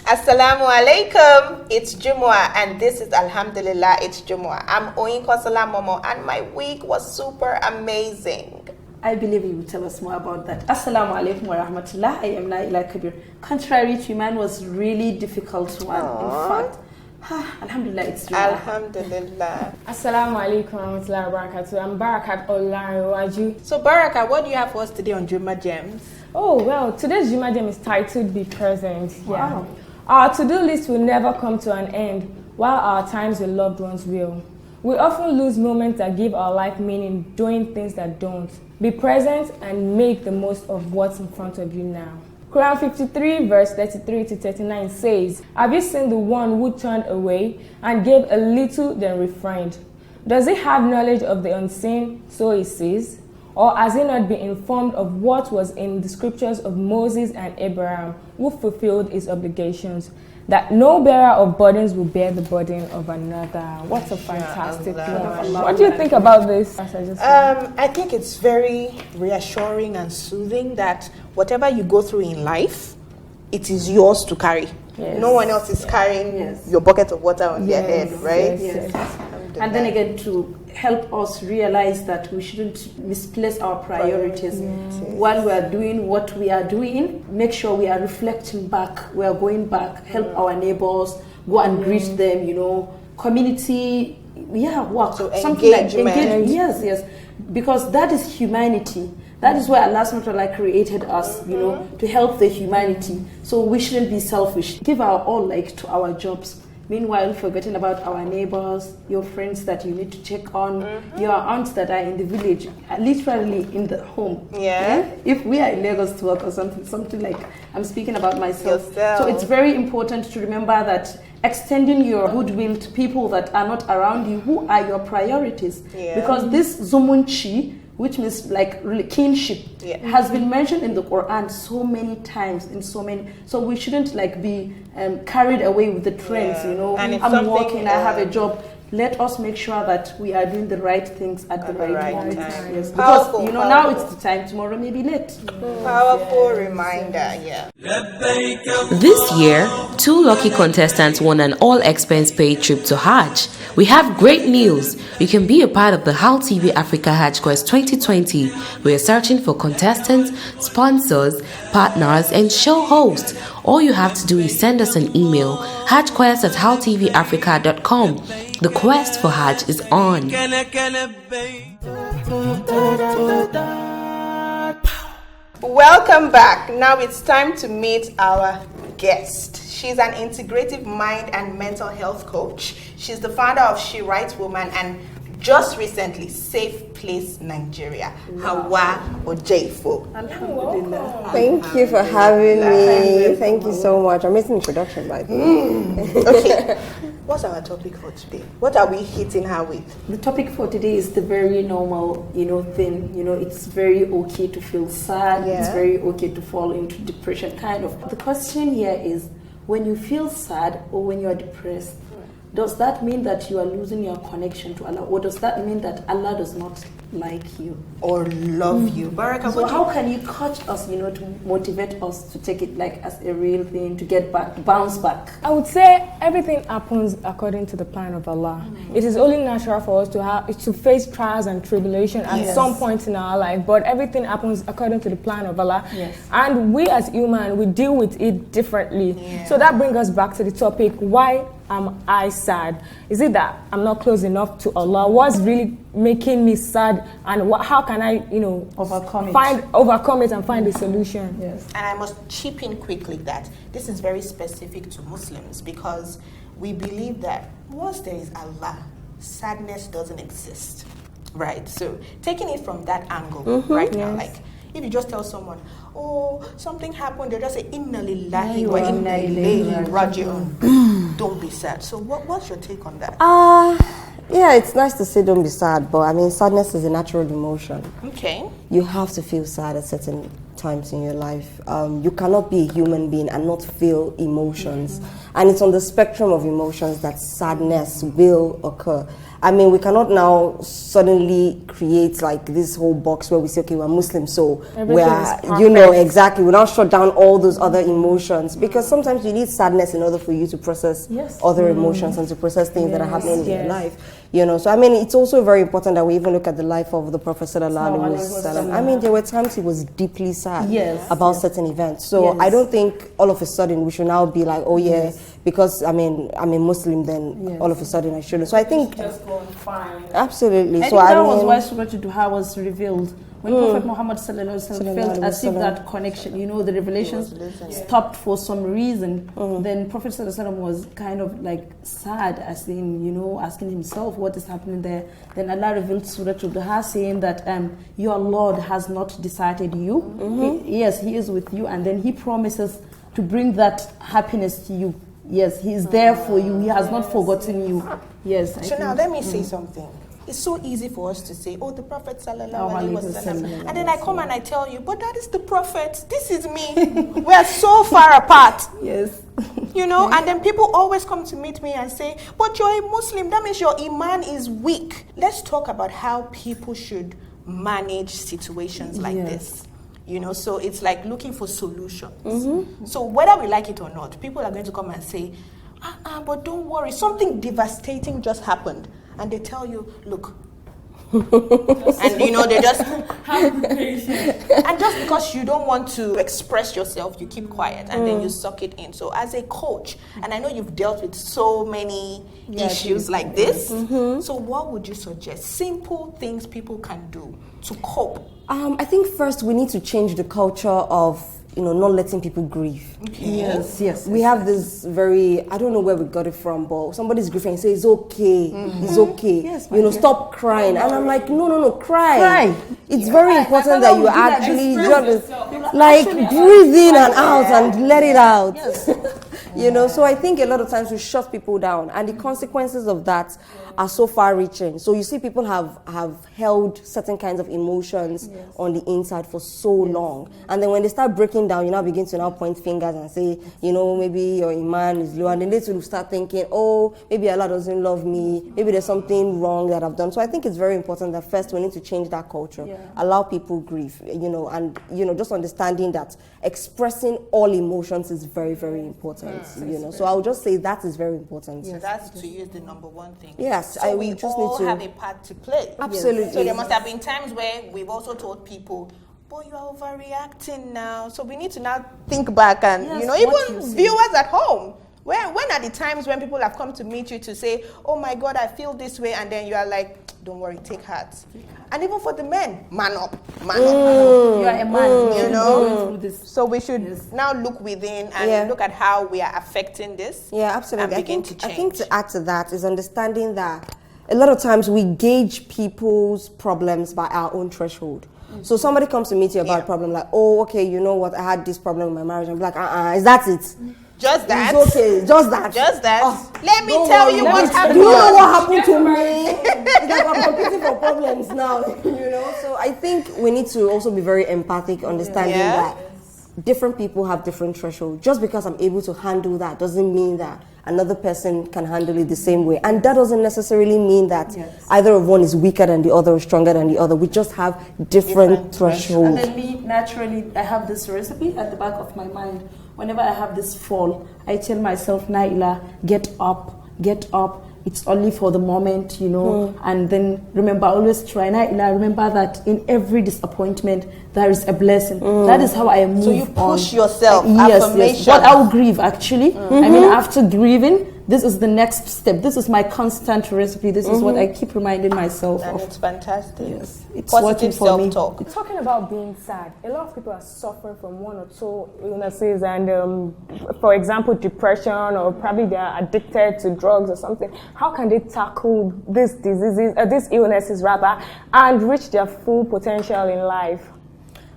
Assalamu alaikum, it's Jummah and this is Alhamdulillah, it's Jummah. I'm Oyinkansola Momoh and my week was super amazing. I believe you will tell us more about that. Assalamu alaikum wa rahmatullah. I am Naila Kabir. Contrary to man was really difficult one. Aww. In fact, Alhamdulillah, it's real. Alhamdulillah. Assalamu alaikum wa rahmatullahi wa barakatuh. I'm Barakah Olarenwaju. So Barakah, what do you have for us today on Jummah Gems? Oh, well, today's Jummah Gem is titled Be Present. Wow. Yeah. Our to-do list will never come to an end, while our times with loved ones will. We often lose moments that give our life meaning doing things that don't. Be present and make the most of what's in front of you now. Quran 53 verse 33 to 39 says, "Have you seen the one who turned away and gave a little then refrained? Does he have knowledge of the unseen?" So he says. Or has he not been informed of what was in the scriptures of Moses and Abraham, who fulfilled his obligations, that no bearer of burdens will bear the burden of another? What a fantastic one. What do you think about this? I think it's very reassuring and soothing that whatever you go through in life, it is yours to carry. Yes. No one else is carrying your bucket of water on their head, right? Yes. And then again, to help us realize that we shouldn't misplace our priorities. While we are doing what we are doing, make sure we are reflecting back, we are going back, help our neighbors, go and greet them, community, work. So something engagement. Yes. Because that is humanity. That is why Allah SWT created us, to help the humanity. So we shouldn't be selfish. Give our all to our jobs. Meanwhile, forgetting about our neighbors, your friends that you need to check on, your aunts that are in the village, literally in the home. Yeah. If we are in Lagos to work or something like, I'm speaking about myself. Yourself. So it's very important to remember that extending your goodwill to people that are not around you, who are your priorities. Yeah. Because this Zumunchi, which means really kinship, has been mentioned in the Quran so many times, so we shouldn't be carried away with the trends, And if I'm working, I have a job. Let us make sure that we are doing the right things at the right moment. Yes. Because Powerful. now it's the time, tomorrow may be late. Powerful reminder, This year, 2 lucky contestants won an all-expense-paid trip to Hajj. We have great news. You can be a part of the Hauwa TV Africa Hajj Quest 2020. We are searching for contestants, sponsors, partners, and show hosts. All you have to do is send us an email, hajjquest@howtvafrica.com. The quest for Hajj is on. Welcome back. Now it's time to meet our guest. She's an integrative mind and mental health coach. She's the founder of She Writes Woman and just recently Safe Place Nigeria. Hauwa Ojeifo. Alhamdulillah. Thank you for having me. Thank you so much. Amazing introduction, by the way. Okay, what's our topic for today? What are we hitting her with? The topic for today is the very normal, thing. It's very okay to feel sad. Yeah. It's very okay to fall into depression, kind of. The question here is, when you feel sad or when you are depressed, does that mean that you are losing your connection to Allah, or does that mean that Allah does not like you or love you? Barakah, so how can you coach us, to motivate us to take it as a real thing, to get back, bounce back? I would say everything happens according to the plan of Allah. It is only natural for us to face trials and tribulation at some point in our life, but everything happens according to the plan of Allah. Yes. And we as human, we deal with it differently. So that brings us back to the topic, why am I sad? Is it that I'm not close enough to Allah? What's really making me sad, and how can I, overcome it and find a solution? Yes. And I must chip in quickly that this is very specific to Muslims, because we believe that once there is Allah, sadness doesn't exist, right? So taking it from that angle now, if you just tell someone, oh, something happened, they'll just say, Inna lillahi wa inna ilayhi raji'un. Don't be sad. So what's your take on that? Yeah, it's nice to say don't be sad, but sadness is a natural emotion. Okay. You have to feel sad at certain times in your life. You cannot be a human being and not feel emotions. And it's on the spectrum of emotions that sadness will occur. I mean, we cannot now suddenly create like this whole box where we say, okay, we're Muslim, so we're, you know, exactly, we now shut down all those other emotions, because sometimes you need sadness in order for you to process other emotions and to process things that are happening in your life. You know, so I mean, it's also very important that we even look at the life of the Prophet sallallahu alaihi wasallam. I mean, there were times he was deeply sad about certain events. So I don't think all of a sudden we should now be like, oh yeah, because I'm a Muslim, then all of a sudden I shouldn't. So I think just going fine. Absolutely. I think that was why Surah Duha was revealed. When Prophet Muhammad felt as if that connection, you know, the revelations stopped for some reason, then Prophet was kind of like sad, as in, you know, asking himself what is happening there. Then Allah revealed Surah Duha saying that your Lord has not deserted you. He is with you, and then he promises to bring that happiness to you. Yes, he is there for you. He has not forgotten you. Yes. So now let me say something. It's so easy for us to say, oh, the Prophet sallallahu alaihi wasallam, and then I come and I tell you, but that is the Prophet. This is me. We are so far apart. Yes. You know, and then people always come to meet me and say, but you're a Muslim. That means your iman is weak. Let's talk about how people should manage situations like this. You know, so it's like looking for solutions. So whether we like it or not, people are going to come and say, but don't worry, something devastating just happened. And they tell you, look, and you know, they just have patience. And just because you don't want to express yourself, you keep quiet and then you suck it in. So as a coach, and I know you've dealt with so many issues like this, so what would you suggest? Simple things people can do to cope. I think first we need to change the culture of, you know, not letting people grieve. Yes. We have this very, I don't know where we got it from, but somebody's grieving and say, it's okay, it's okay. Yes, you know, stop crying. And I'm like, no, cry. It's very important that you actually just like breathe in and out and let it out. You know, so I think a lot of times we shut people down, and the consequences of that are so far-reaching. So you see, people have held certain kinds of emotions on the inside for so long, and then when they start breaking down, you now begin to now point fingers and say, you know, maybe your iman is low, and then they will start thinking, oh, maybe Allah doesn't love me, maybe there's something wrong that I've done. So I think it's very important that first we need to change that culture, allow people grieve, you know, and you know, just understanding that expressing all emotions is very, very important. You know, so I would just say that is very important. So that's to use the number one thing. Yes, so we just all need to have a part to play. Absolutely. So there must have been times where we've also told people, boy, you are overreacting now. So we need to now think back and, you know, even viewers at home. When are the times when people have come to meet you to say, oh my God, I feel this way, and then you are like, don't worry, take heart. And even for the men, man up. You are a man, you know. So we should now look within and look at how we are affecting this. Yeah, absolutely. And begin to change. I think to add to that is understanding that a lot of times we gauge people's problems by our own threshold. So somebody comes to meet you about a problem like, oh, okay, you know what, I had this problem in my marriage. I'm like, is that it? Just that? It's okay, just that. Just that? Oh, let me tell you what happened. Do you know what happened to me? It's like I'm competing for problems now, you know? So I think we need to also be very empathic, understanding that different people have different thresholds. Just because I'm able to handle that doesn't mean that another person can handle it the same way. And that doesn't necessarily mean that either of one is weaker than the other or stronger than the other. We just have different thresholds. And then me, naturally, I have this recipe at the back of my mind. Whenever I have this fall, I tell myself, Naila, get up. It's only for the moment, you know. And then remember, always try, Naila, remember that in every disappointment, there is a blessing. That is how I move on. So you push yourself, yes. But I will grieve, actually. I mean, after grieving, this is the next step. This is my constant recipe. This is what I keep reminding myself of. And it's fantastic. Yes, it's positive working for me. self-talk. Talking about being sad, a lot of people are suffering from one or two illnesses, and for example, depression, or probably they are addicted to drugs or something. How can they tackle these diseases, these illnesses rather, and reach their full potential in life?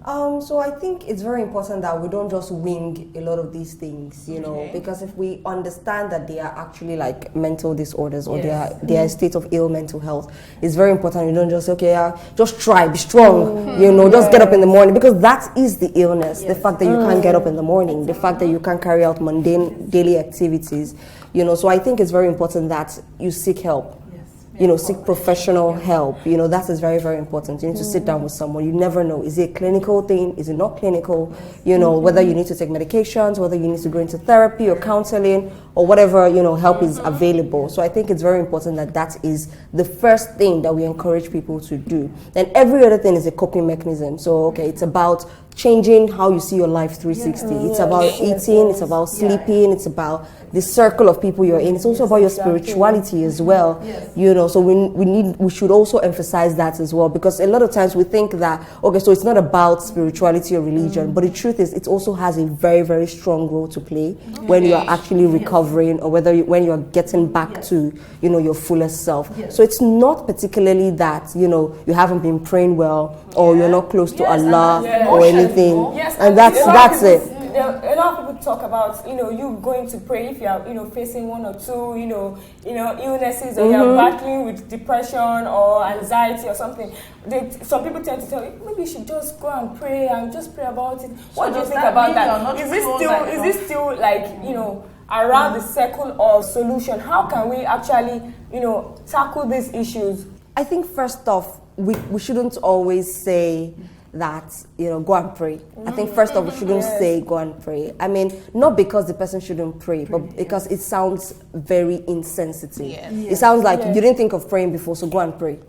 So I think it's very important that we don't just wing a lot of these things, you know, because if we understand that they are actually like mental disorders or they are a state of ill mental health, it's very important. You don't just just try, be strong, you know, just get up in the morning, because that is the illness. The fact that you can't get up in the morning, the fact that you can't carry out mundane daily activities, you know. So I think it's very important that you seek help. You know, seek professional help. You know, that is very, very important. You need to sit down with someone. You never know. Is it a clinical thing? Is it not clinical? You know, whether you need to take medications, whether you need to go into therapy or counseling or whatever, you know, help is available. So I think it's very important that that is the first thing that we encourage people to do. Then every other thing is a coping mechanism. So, okay, it's about changing how you see your life 360. It's about eating, it's about sleeping, it's about the circle of people you're in. It's also about your spirituality as well. You know, so we should also emphasize that as well, because a lot of times we think that, okay, so it's not about spirituality or religion, but the truth is it also has a very, very strong role to play when you are actually recovering or when you're getting back to, you know, your fullest self. So it's not particularly that, you know, you haven't been praying well or you're not close to Allah or anything. And that's it. A lot of people talk about, you know, you going to pray if you are, you know, facing one or two, you know, illnesses, or you're battling with depression or anxiety or something. Some people tend to tell you, maybe you should just go and pray and just pray about it. What do you think about that? Is this still like, you know, around the circle of solution? How can we actually, you know, tackle these issues? I think first off, we shouldn't always say that, you know, go and pray. I think first off, we shouldn't say go and pray. I mean, not because the person shouldn't pray, but because it sounds very insensitive. It sounds like you didn't think of praying before, so go and pray.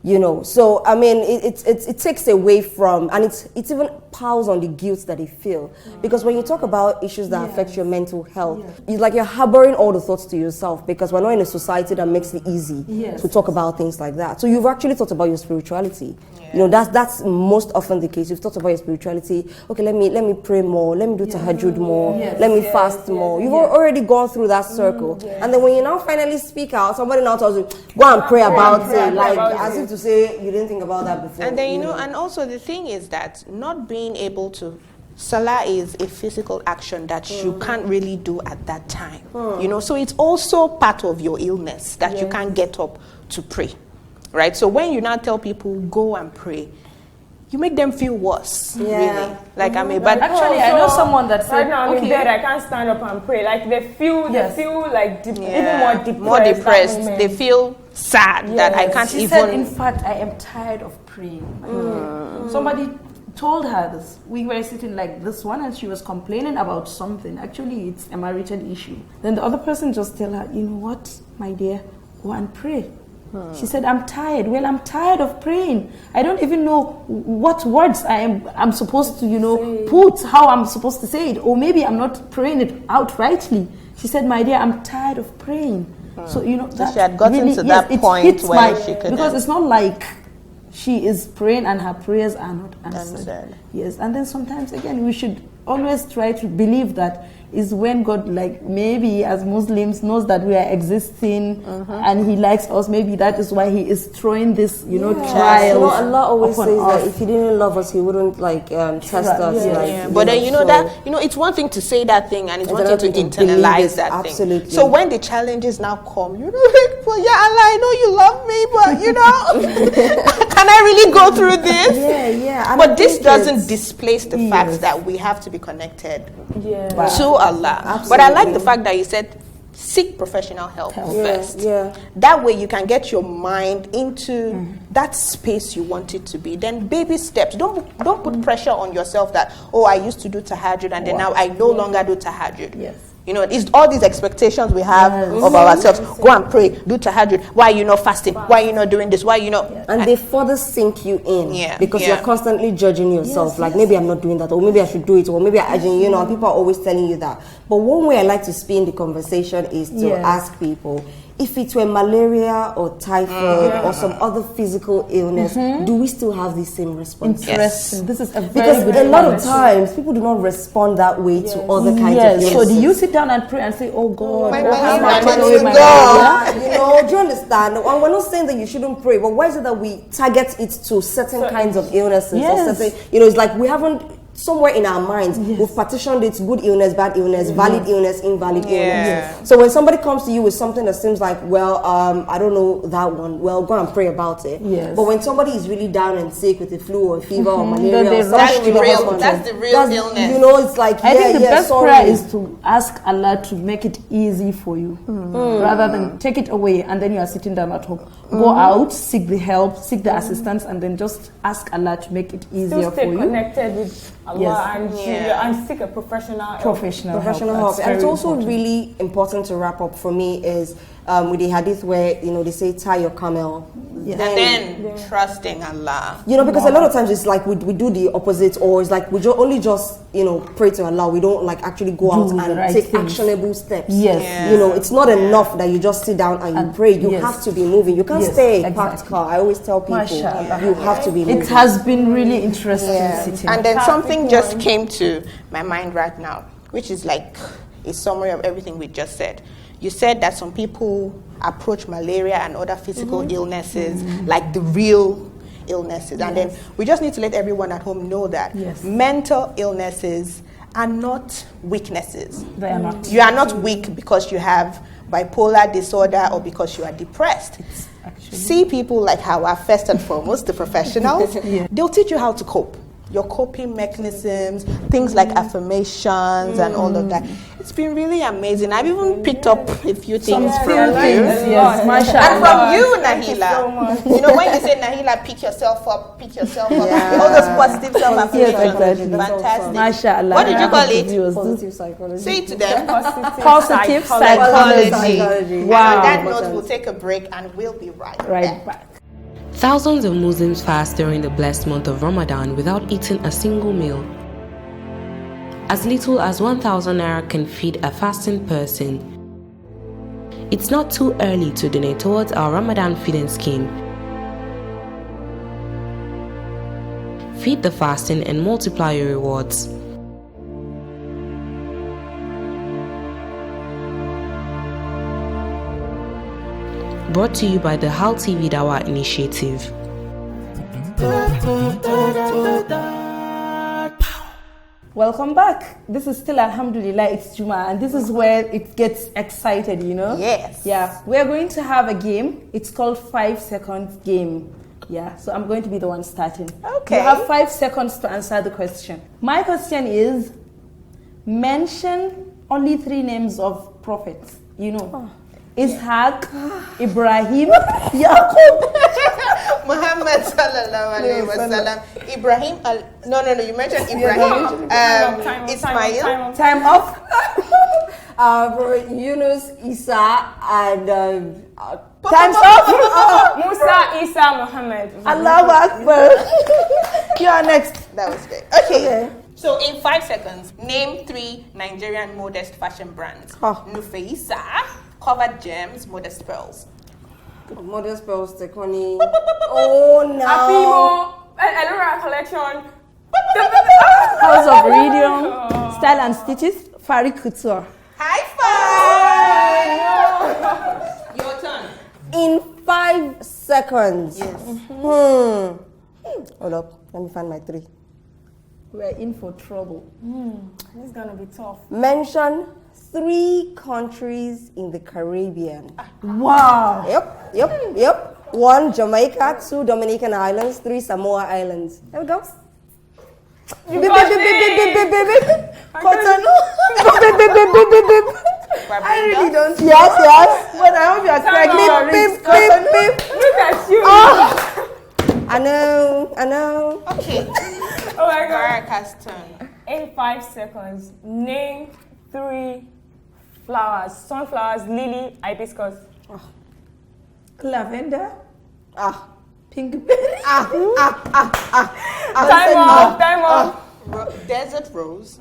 You know, so I mean, it takes away from, and it's even piles on the guilt that they feel. Because when you talk about issues that affect your mental health, it's like you're harboring all the thoughts to yourself, because we're not in a society that makes it easy to talk about things like that. So you've actually thought about your spirituality. You know, that's most often the case. You've thought about your spirituality. Okay, let me pray more. Let me do tahajjud more. Let me fast more. You've already gone through that circle. And then when you now finally speak out, somebody now tells you, go and pray about it. Like, as if to say, you didn't think about that before. And then, you know, and also the thing is that not being able to, Salah is a physical action that you can't really do at that time. You know, so it's also part of your illness that you can't get up to pray. Right? So when you now tell people, go and pray, you make them feel worse, really. Like I'm a bad... Actually, I know someone that said, right now I'm in bed, I can't stand up and pray. Like they feel like even more depressed. They feel sad that I can't She said, in fact, I am tired of praying. Somebody told her this. We were sitting like this one and she was complaining about something. Actually, it's a marital issue. Then the other person just tell her, you know what, my dear, go and pray. She said, I'm tired. Well, I'm tired of praying. I don't even know what words I'm supposed to, you know, put, how I'm supposed to say it. Or maybe I'm not praying it out rightly. She said, my dear, I'm tired of praying. So, you know, that she had gotten really, to that point where she could... Because it's not like she is praying and her prayers are not answered. Yes, and then sometimes, again, we should always try to believe that is when God, like, maybe as Muslims knows that we are existing and He likes us. Maybe that is why He is throwing this, you know, trials. You know, Allah always says us. that if He didn't love us, He wouldn't test us. But then it's one thing to say that thing, and it's one thing to internalize that thing. So when the challenges now come, you're like, well, yeah, Allah, I know you love me, but you know, can I really go through this? But this doesn't displace the fact that we have to be connected to Allah. Absolutely. But I like the fact that you said seek professional help first. That way you can get your mind into that space you want it to be. Then baby steps. Don't put pressure on yourself that, oh, I used to do tahajjud and then now I no longer do tahajjud. You know, it's all these expectations we have of ourselves. Go and pray, do tahajjud. Why are you not fasting? Why are you not doing this? Why are you not? And they further sink you in because you're constantly judging yourself. Like maybe I'm not doing that, or maybe I should do it, or maybe you know, and people are always telling you that. But one way I like to spin the conversation is to ask people, if it were malaria or typhoid or some other physical illness, do we still have the same response? Interesting. This is a very Because good a lot of question. times people do not respond that way to other kinds of illnesses. So do you sit down and pray and say, oh God, My have malaria, take my away my malaria. malaria? You know, do you understand? And we're not saying that you shouldn't pray, but why is it that we target it to certain kinds of illnesses? Yes. Or certain, it's like we haven't, somewhere in our minds, we've partitioned it good illness, bad illness, valid illness, invalid illness. So when somebody comes to you with something that seems like, well, I don't know that one, well, go and pray about it. Yes. But when somebody is really down and sick with a flu or fever or malaria, Then they or rush something to the really hospital. That's the real illness. You know, it's like, I think the best sorry. prayer is to ask Allah to make it easy for you, rather than take it away and then you are sitting down at home. Go out, seek the help, seek the assistance, and then just ask Allah to make it easier Still stay for you. connected with Allah and seek a professional help. Professional help. That's And it's very also important. really important to wrap up for me is with the hadith where they say tie your camel. And then trusting Allah. Because a lot of times it's like we do the opposite, or it's like we only just pray to Allah. We don't like actually go out the and right take things. actionable steps. Yes. It's not enough that you just sit down and you pray. You have to be moving. You can't stay parked car. I always tell people Mashallah. you have to be moving. It has been really interesting sitting. And then something just came to my mind right now, which is like a summary of everything we just said. You said that some people approach malaria and other physical illnesses like the real illnesses. And then we just need to let everyone at home know that mental illnesses are not weaknesses. They are not. You are not weak because you have bipolar disorder or because you are depressed. See people like Hauwa, first and foremost, the professionals. They'll teach you how to cope. Your coping mechanisms, things like affirmations and all of that. It's been really amazing. I've even picked up a few things from you. Yes, mashallah. And from you, Naila. When you say, Naila, pick yourself up, all those positive self-affirmations. Exactly. Fantastic. Mashallah. What did you call it? Positive psychology. Say it to them. Positive psychology. Wow. And on that note, we'll take a break and we'll be right back. Thousands of Muslims fast during the blessed month of Ramadan without eating a single meal. As little as 1,000 naira can feed a fasting person. It's not too early to donate towards our Ramadan feeding scheme. Feed the fasting and multiply your rewards. Brought to you by the Hal TV Dawa Initiative. Welcome back. This is still Alhamdulillah, it's Jummah, and this is where it gets excited, Yes. Yeah, we're going to have a game. It's called 5 seconds game. Yeah, so I'm going to be the one starting. Okay. You have 5 seconds to answer the question. My question is, mention only 3 names of prophets. Ishaq, Ibrahim, Yaqub. Muhammad sallallahu alayhi wa sallam. Ibrahim, no, you mentioned Ibrahim. Ismail. Time off. Yunus, Isa, and Time's up. Musa, Isa, Muhammad. Allahu Akbar. You are next. That was great. Okay. So in 5 seconds, name 3 Nigerian modest fashion brands. Nufeisa, Covered Gems, Modest Pearls. Modest Pearls, Tekoni. Oh no. Afimo, Elora Collection. House of Radium, Style and Stitches, Farid Couture. High five! Your turn. In 5 seconds. Yes. Hold up. Let me find my 3. We're in for trouble. This is gonna be tough. Mention 3 countries in the Caribbean. Wow. Yep. 1 Jamaica, 2 Dominican Islands, 3 Samoa Islands. There we go. I really don't. Yes. But I hope you are correct. Look at you. I know. Okay. Oh my God. Barakah's turn. In 5 seconds, name 3 flowers: sunflowers, lily, hibiscus. Lavender, pink. Time off. Desert rose.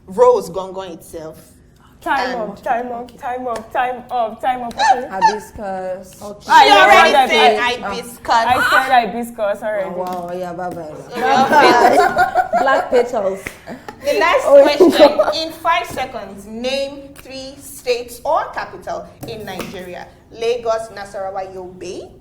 Rose gongon itself. Time up. Hibiscus. She already said hibiscus. I said hibiscus already. Oh, wow, yeah, bye-bye. Black petals. The last question, in 5 seconds, name 3 states or capital in Nigeria. Lagos, Nasarawa, Yobe.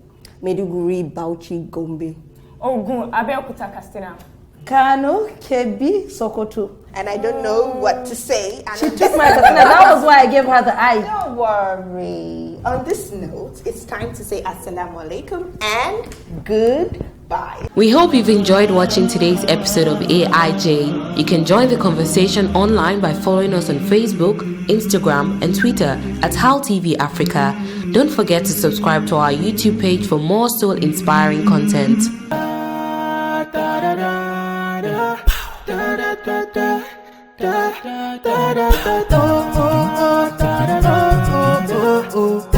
Maiduguri, Bauchi, Gombe. Ogun, Abeokuta, Katsina. Kano, Kebbi, Sokoto. And I don't know what to say. And She took my Katsina. That was why I gave her the eye. Don't worry. On this note, it's time to say assalamu alaikum and goodbye. We hope you've enjoyed watching today's episode of AIJ. You can join the conversation online by following us on Facebook, Instagram, and Twitter at HAL TV Africa. Don't forget to subscribe to our YouTube page for more soul-inspiring content. Oh, oh, oh, oh, oh, oh, oh, oh.